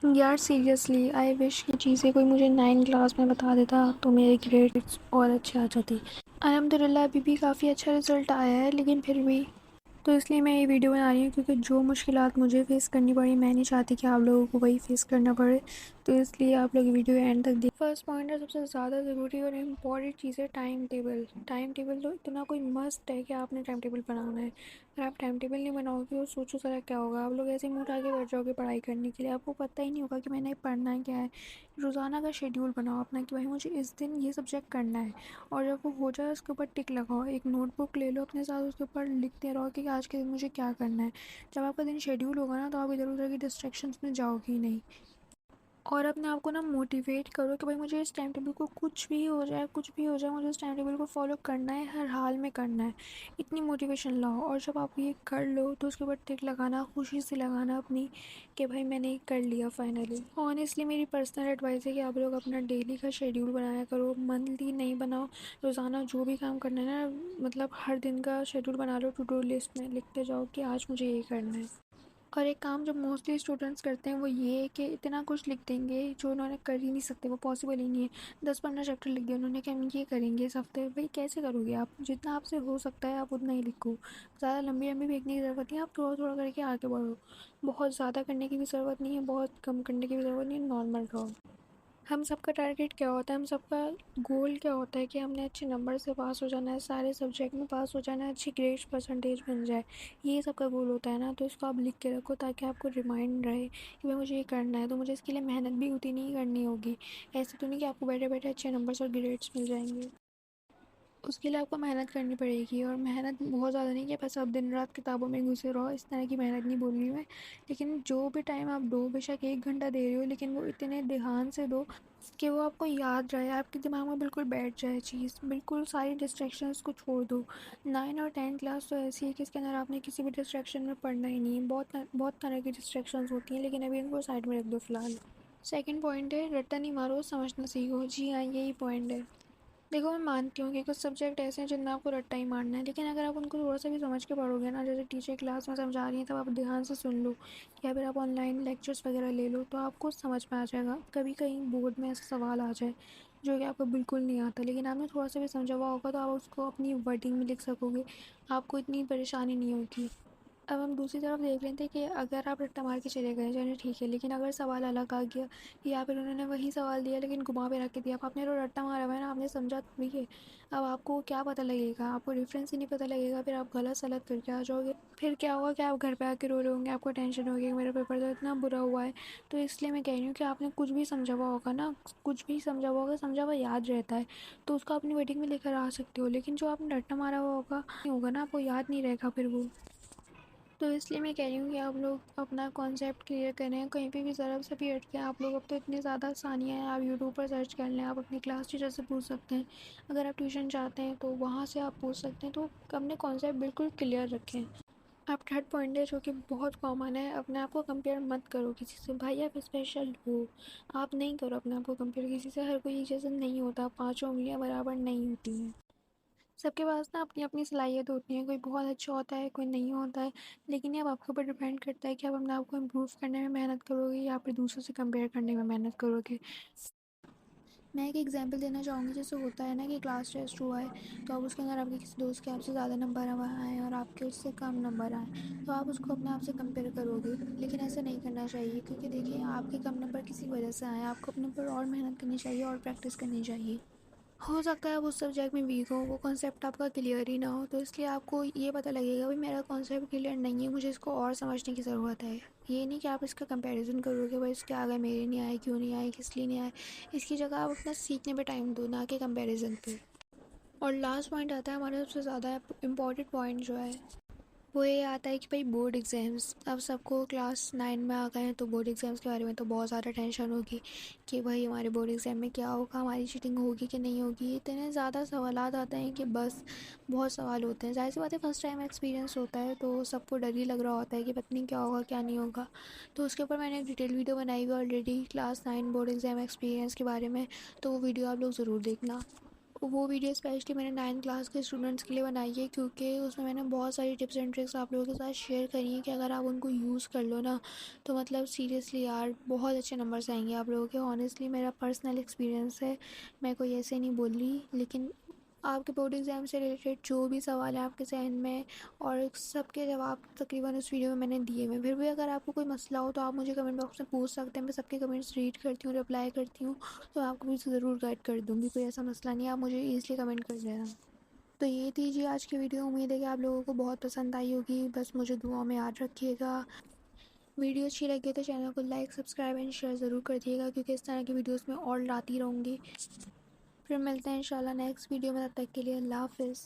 यार seriously I wish कि चीज़ें कोई मुझे 9 क्लास में बता देता तो मेरे ग्रेड्स और अच्छे आ जाते। अल्हम्दुलिल्लाह अभी भी काफ़ी अच्छा रिज़ल्ट आया है, लेकिन फिर भी तो इसलिए मैं ये वीडियो बना रही हूँ, क्योंकि जो मुश्किलात मुझे फ़ेस करनी पड़ी मैं नहीं चाहती कि आप लोगों को वही फ़ेस करना पड़े। तो इसलिए आप लोग वीडियो एंड तक देखिए। फर्स्ट पॉइंट है सबसे ज़्यादा ज़रूरी और इम्पॉर्टेंट चीज़ है टाइम टेबल। टाइम टेबल तो इतना कोई मस्ट है कि आपने टाइम टेबल बनाना है। अगर आप टाइम टेबल नहीं बनाओगे तो सोचो ज़रा क्या होगा। आप लोग ऐसे ही मुँह उठा के बैठ जाओगे पढ़ाई करने के लिए, आपको पता ही नहीं होगा कि मैंने पढ़ना है क्या है। रोज़ाना का शेड्यूल बनाओ अपना कि भाई मुझे इस दिन ये सब्जेक्ट करना है, और जब वो हो जाए उसके ऊपर टिक लगाओ। एक नोटबुक ले लो अपने साथ, उसके ऊपर लिखते रहो कि आज के दिन मुझे क्या करना है। जब आपका दिन शेड्यूल होगा ना तो आप इधर उधर की डिस्ट्रैक्शंस में जाओगे ही नहीं। और अपने आप को ना मोटिवेट करो कि भाई मुझे इस टाइम टेबल को कुछ भी हो जाए, कुछ भी हो जाए, मुझे इस टाइम टेबल को फॉलो करना है, हर हाल में करना है। इतनी मोटिवेशन लाओ, और जब आप ये कर लो तो उसके ऊपर टिक लगाना, खुशी से लगाना अपनी कि भाई मैंने ये कर लिया फाइनली। ऑनेस्टली मेरी पर्सनल एडवाइस है कि आप लोग अपना डेली का शेड्यूल बनाया करो, मंथली नहीं बनाओ। रोज़ाना जो भी काम करना है ना, मतलब हर दिन का शेड्यूल बना लो, टू डू लिस्ट में लिखते जाओ कि आज मुझे ये करना है। और एक काम जो मोस्टली स्टूडेंट्स करते हैं वो ये है कि इतना कुछ लिख देंगे जो उन्होंने कर ही नहीं सकते, वो पॉसिबल ही नहीं है। 10-15 चैप्टर लिख दिया उन्होंने कि हम ये करेंगे इस हफ्ते। भाई कैसे करोगे आप? जितना आपसे हो सकता है आप उतना ही लिखो। ज़्यादा लंबी लंबी फेंकने की ज़रूरत नहीं है, आप थोड़ा थोड़ा करके आगे बढ़ो। बहुत ज़्यादा करने की भी ज़रूरत नहीं है, बहुत कम करने की भी ज़रूरत नहीं है, नॉर्मल रहो। हम सबका टारगेट क्या होता है, हम सबका गोल क्या होता है कि हमने अच्छे नंबर से पास हो जाना है, सारे सब्जेक्ट में पास हो जाना है, अच्छी ग्रेड्स परसेंटेज बन जाए। ये सबका गोल होता है ना, तो इसको आप लिख के रखो ताकि आपको रिमाइंड रहे कि भाई मुझे ये करना है, तो मुझे इसके लिए मेहनत भी उतनी ही करनी होगी। ऐसे तो नहीं कि आपको बैठे बैठे अच्छे नंबर्स और ग्रेड्स मिल जाएंगे। उसके लिए आपको मेहनत करनी पड़ेगी, और मेहनत बहुत ज़्यादा नहीं कि बस आप दिन रात किताबों में घुसे रहो, इस तरह की मेहनत नहीं बोल रही मैं। लेकिन जो भी टाइम आप दो, बेशक 1 घंटा दे रहे हो, लेकिन वो इतने ध्यान से दो कि वो आपको याद रहे, आपके दिमाग में बिल्कुल बैठ जाए चीज़। बिल्कुल सारी डिस्ट्रैक्शंस को छोड़ दो। 9 और 10 क्लास तो ऐसी है कि इसके अंदर आपने किसी भी डिस्ट्रैक्शन में पढ़ना ही नहीं है। बहुत तरह की डिस्ट्रैक्शंस होती हैं, लेकिन अभी इनको साइड में रख दो फ़िलहाल। सेकंड पॉइंट है रट्टा नहीं मारो, समझना सीखो। जी हाँ, यही पॉइंट है। देखो मैं मानती हूँ कि कुछ सब्जेक्ट ऐसे हैं जिनमें आपको रट्टा ही मारना है, लेकिन अगर आप उनको थोड़ा सा भी समझ के पढ़ोगे ना, जैसे टीचर क्लास में समझा रही हैं तब आप ध्यान से सुन लो, या फिर आप ऑनलाइन लेक्चर्स वगैरह ले लो, तो आपको समझ में आ जाएगा। कभी कहीं बोर्ड में ऐसा सवाल आ जाए जो कि आपको बिल्कुल नहीं आता, लेकिन आपने थोड़ा सा भी समझा हुआ होगा तो आप उसको अपनी वर्डिंग में लिख सकोगे, आपको इतनी परेशानी नहीं होगी। अब हम दूसरी तरफ देख लेते हैं कि अगर आप रट्टा मार के चले गए, चलिए ठीक है, लेकिन अगर सवाल अलग आ गया, या फिर उन्होंने वही सवाल दिया लेकिन घुमा के रख के दिया, अब आपने तो रट्टा मारा हुआ है ना, आपने समझा तो भी है। अब आपको क्या पता लगेगा, आपको रेफरेंस ही नहीं पता लगेगा, फिर आप गलत सलत करके आ जाओगे। फिर क्या होगा कि आप घर पे आके रो रहे होंगे, आपको टेंशन होगी कि मेरा पेपर तो इतना बुरा हुआ है। तो इसलिए मैं कह रही हूँ कि आपने कुछ भी समझा हुआ होगा ना, कुछ भी समझा हुआ होगा, समझा हुआ याद रहता है, तो उसको अपनी वेटिंग में लेकर आ सकते हो। लेकिन जो आपने रट्टा मारा हुआ होगा नहीं होगा ना, आपको याद नहीं रहेगा फिर वो। तो इसलिए मैं कह रही हूँ कि आप लोग अपना कॉन्सेप्ट क्लियर करें, कहीं पे भी ज़रा सा भी अटके। आप लोग अब तो इतनी ज़्यादा आसानियाँ हैं, आप यूट्यूब पर सर्च कर लें, आप अपनी क्लास टीचर से पूछ सकते हैं। अगर आप ट्यूशन चाहते हैं तो वहाँ से आप पूछ सकते हैं। तो अपने कॉन्सेप्ट बिल्कुल क्लियर रखें। आप थर्ड पॉइंट है जो कि बहुत कॉमन है, अपने आप को कंपेयर मत करो किसी से। भाई आप स्पेशल हो, आप नहीं करो अपने आप को कंपेयर किसी से। हर कोई एक जैसा नहीं होता, पाँचों उंगलियाँ बराबर नहीं होती हैं। सबके पास ना अपनी अपनी सलाहियत होती है, कोई बहुत अच्छा होता है, कोई नहीं होता है। लेकिन ये अब आपके ऊपर डिपेंड करता है कि आप अपने आप को इम्प्रूव करने में मेहनत करोगे या फिर दूसरों से कंपेयर करने में मेहनत करोगे। मैं एक एग्जांपल देना चाहूँगी, जैसे होता है ना कि क्लास टेस्ट हुआ है, तो अब उसके अंदर आपके किसी दोस्त के आपसे ज़्यादा नंबर आए और आपके उससे कम नंबर आए, तो आप उसको अपने आप से कंपेयर करोगे। लेकिन ऐसा नहीं करना चाहिए, क्योंकि देखिए आपके कम नंबर किसी वजह से आए, आपको अपने ऊपर और मेहनत करनी चाहिए और प्रैक्टिस करनी चाहिए। हो सकता है आप उस सब्जेक्ट में वीक हो, वो कॉन्सेप्ट आपका क्लियर ही ना हो, तो इसलिए आपको ये पता लगेगा भाई मेरा कॉन्सेप्ट क्लियर नहीं है, मुझे इसको और समझने की ज़रूरत है। ये नहीं कि आप इसका कंपैरिजन करोगे भाई इसके आगे मेरे नहीं आए, क्यों नहीं आए, किस लिए नहीं आए। इसकी जगह आप अपना सीखने पे टाइम दो, ना कि कंपैरिजन पे। और लास्ट पॉइंट आता है हमारा सबसे ज़्यादा इम्पॉर्टेंट पॉइंट जो है, वो ये आता है कि भाई बोर्ड एग्ज़ाम्स। अब सबको क्लास 9 में आ गए हैं तो बोर्ड एग्ज़ाम्स के बारे में तो बहुत ज़्यादा टेंशन होगी कि भाई हमारे बोर्ड एग्ज़ाम में क्या होगा, हमारी चीटिंग होगी कि नहीं होगी। इतने ज़्यादा सवालात आते हैं कि बस बहुत सवाल होते हैं। ज़ाहिर सी बात है फर्स्ट टाइम एक्सपीरियंस होता है तो सबको डर ही लग रहा होता है कि पता नहीं क्या होगा क्या नहीं होगा। तो उसके ऊपर मैंने एक डिटेल वीडियो बनाई हुई already, class 9 board exam experience के बारे में, तो वो वीडियो आप लोग ज़रूर देखना। वो वीडियो स्पेशली मैंने 9th क्लास के स्टूडेंट्स के लिए बनाई है, क्योंकि उसमें मैंने बहुत सारी टिप्स एंड ट्रिक्स आप लोगों के साथ शेयर करी हैं कि अगर आप उनको यूज़ कर लो ना, तो मतलब सीरियसली यार बहुत अच्छे नंबर्स आएंगे आप लोगों के। ऑनेस्टली मेरा पर्सनल एक्सपीरियंस है, मैं कोई ऐसे नहीं बोल रही, लेकिन आपके बोर्ड एग्ज़ाम से रिलेटेड जो भी सवाल है आपके जहन में, और सबके जवाब तकरीबन उस वीडियो में मैंने दिए हुए। फिर भी अगर आपको कोई मसला हो तो आप मुझे कमेंट बॉक्स में पूछ सकते हैं, मैं सबके कमेंट्स रीड करती हूँ, रिप्लाई करती हूँ, तो आपको भी ज़रूर गाइड कर दूँगी। कोई ऐसा मसला नहीं है, आप मुझे ईज़िली कमेंट कर देना। तो ये थी जी आज की वीडियो, उम्मीद है कि आप लोगों को बहुत पसंद आई होगी। बस मुझे दुआ में याद रखिएगा। वीडियो अच्छी लगी तो चैनल को लाइक, सब्सक्राइब एंड शेयर ज़रूर कर दिएगा, क्योंकि इस तरह की वीडियोस में और लाती रहूँगी। फिर मिलते हैं इंशाल्लाह नेक्स्ट वीडियो में, तब तक के लिए अल्लाह हाफ़िज़।